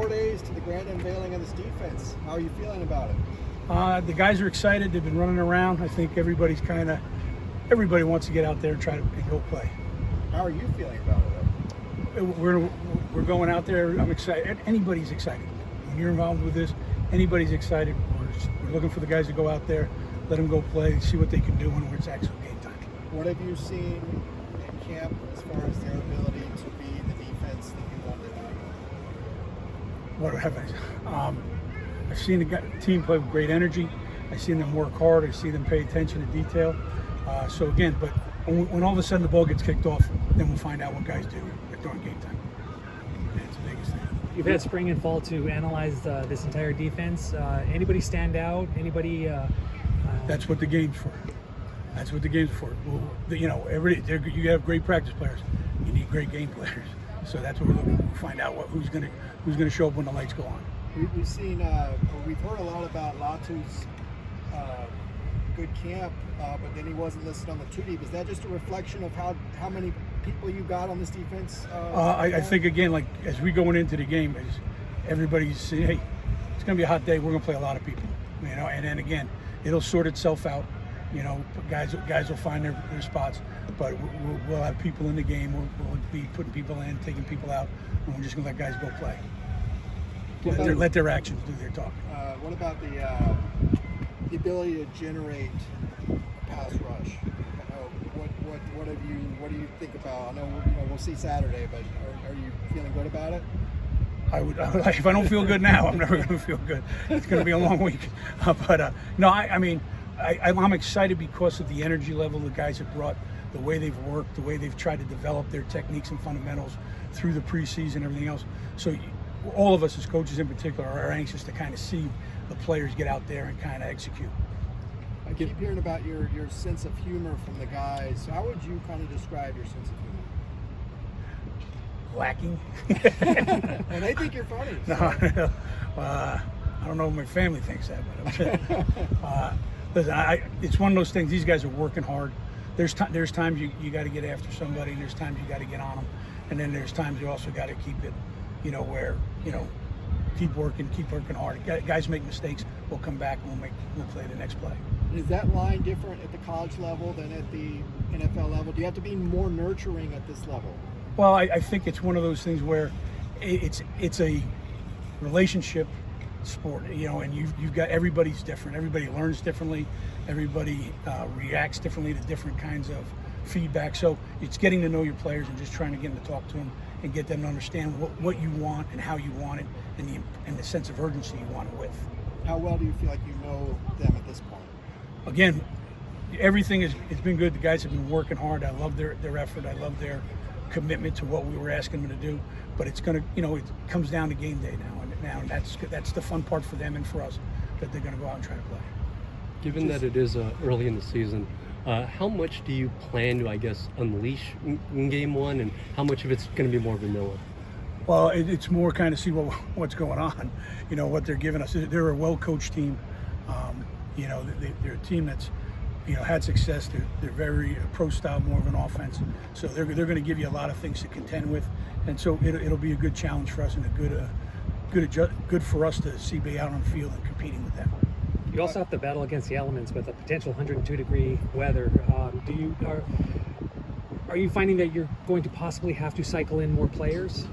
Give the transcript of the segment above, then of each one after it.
4 days to the grand unveiling of this defense. How are you feeling about it? The guys are excited. They've been running around. I think everybody wants to get out there and try to go play. How are you feeling about it? We're going out there. I'm excited. Anybody's excited. When you're involved with this, anybody's excited. We're looking for the guys to go out there, let them go play, see what they can do when it's actual game time. What have you seen in camp as far as their ability to be the defense that you wanted to be? What have I? I've seen the team play with great energy. I've seen them work hard. I see them pay attention to detail. So again, but when all of a sudden the ball gets kicked off, then we'll find out what guys do during game time. That's the biggest thing. You've had spring and fall to analyze this entire defense. Anybody stand out? Anybody? That's what the game's for. That's what the game's for. You know, you have great practice players. You need great game players. So that's what we're looking to find out who's going to show up when the lights go on. We've seen, we've heard a lot about Latu's good camp, but then he wasn't listed on the 2 deep. Is that just a reflection of how many people you got on this defense? I think again, like as we going into the game, is everybody's saying, hey, it's going to be a hot day. We're going to play a lot of people, you know. And then again, it'll sort itself out. You know, guys will find their spots, but we'll have people in the game. We'll be putting people in, taking people out, and we're just going to let guys go play. Let their actions do their talking. What about the ability to generate a pass rush? What do you think about? I know we'll see Saturday, but are you feeling good about it? If I don't feel good now, I'm never going to feel good. It's going to be a long week. No, I mean, I'm excited because of the energy level the guys have brought, the way they've worked, the way they've tried to develop their techniques and fundamentals through the preseason and everything else. So all of us as coaches in particular are anxious to kind of see the players get out there and kind of execute. I keep hearing about your sense of humor from the guys. So how would you kind of describe your sense of humor? Lacking. And they think you're funny. So. No, I don't know if my family thinks that, but listen, it's one of those things. These guys are working hard. There's times you got to get after somebody, and there's times you got to get on them, and then there's times you also got to keep it, where keep working hard. Guys make mistakes. We'll come back and we'll play the next play. Is that line different at the college level than at the NFL level? Do you have to be more nurturing at this level? Well, I think it's one of those things where it's a relationship sport, and you've got everybody's different. Everybody learns differently. Everybody reacts differently to different kinds of feedback. So it's getting to know your players and just trying to get them to talk to them and get them to understand what you want and how you want it and the sense of urgency you want it with. How well do you feel like you know them at this point? Again, everything it's been good. The guys have been working hard. I love their effort. I love their commitment to what we were asking them to do. But it's going to, it comes down to game day now, and that's the fun part for them and for us, that they're going to go out and try to play. Given that it is early in the season, how much do you plan to, unleash in game one, and how much of it's going to be more vanilla? Well, it's more kind of see what's going on, what they're giving us. They're a well-coached team. They're a team that's, had success. They're very pro-style, more of an offense. So they're going to give you a lot of things to contend with, and so it'll be a good challenge for us and a good for us to see be out on the field and competing with them. You also have to battle against the elements with a potential 102-degree weather. Are you finding that you're going to possibly have to cycle in more players?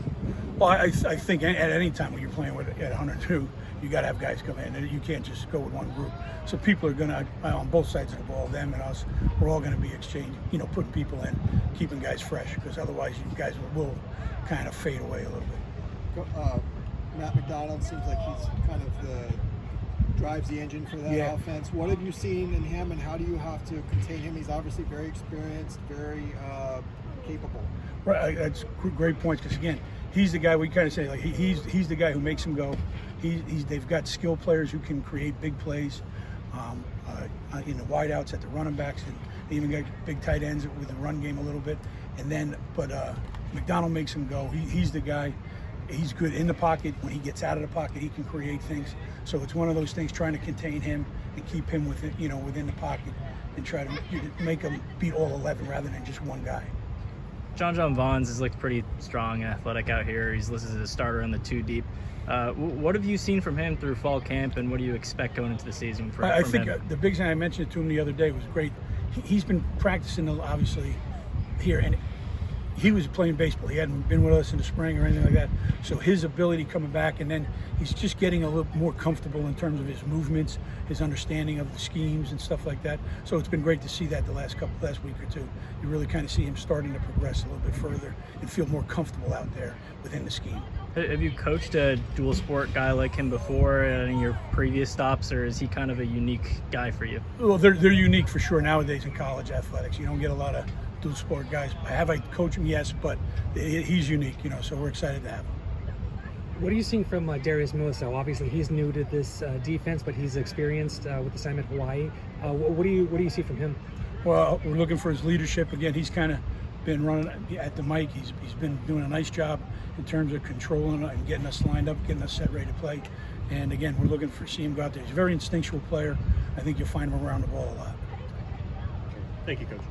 Well, I think at any time when you're playing at 102, you got to have guys come in, and you can't just go with one group. So people are going to, on both sides of the ball, them and us, we're all going to be exchanging, putting people in, keeping guys fresh, because otherwise you guys will kind of fade away a little bit. Matt McDonald seems like he's kind of drives the engine for that offense. What have you seen in him, and how do you have to contain him? He's obviously very experienced, very capable. Right, that's great points, because again, he's the guy we kind of say, like he's the guy who makes them go. They've got skill players who can create big plays in the wideouts, at the running backs, and they even got big tight ends with the run game a little bit. But McDonald makes them go. He's the guy. He's good in the pocket. When he gets out of the pocket, he can create things. So it's one of those things, trying to contain him and keep him within the pocket, and try to make him beat all 11 rather than just one guy. John Vaughns has looked pretty strong and athletic out here. He's listed as a starter in the 2 deep. What have you seen from him through fall camp, and what do you expect going into the season from I think him? the big thing, I mentioned it to him the other day, was great. He's been practicing obviously here, and he was playing baseball. He hadn't been with us in the spring or anything like that. So his ability coming back, and then he's just getting a little more comfortable in terms of his movements, his understanding of the schemes and stuff like that. So it's been great to see that the last week or two. You really kind of see him starting to progress a little bit further and feel more comfortable out there within the scheme. Have you coached a dual sport guy like him before in your previous stops, or is he kind of a unique guy for you? Well, they're unique for sure nowadays in college athletics. You don't get a lot of dual sport guys. Have I coached him? Yes, but he's unique, so we're excited to have him. What are you seeing from Darius Muasau? Obviously, he's new to this defense, but he's experienced with the time at Hawaii. What do you see from him? Well, we're looking for his leadership. Again, he's kind of been running at the mic. He's been doing a nice job in terms of controlling and getting us lined up, getting us set ready to play. And again, we're looking for see him go out there. He's a very instinctual player. I think you'll find him around the ball a lot. Thank you, Coach.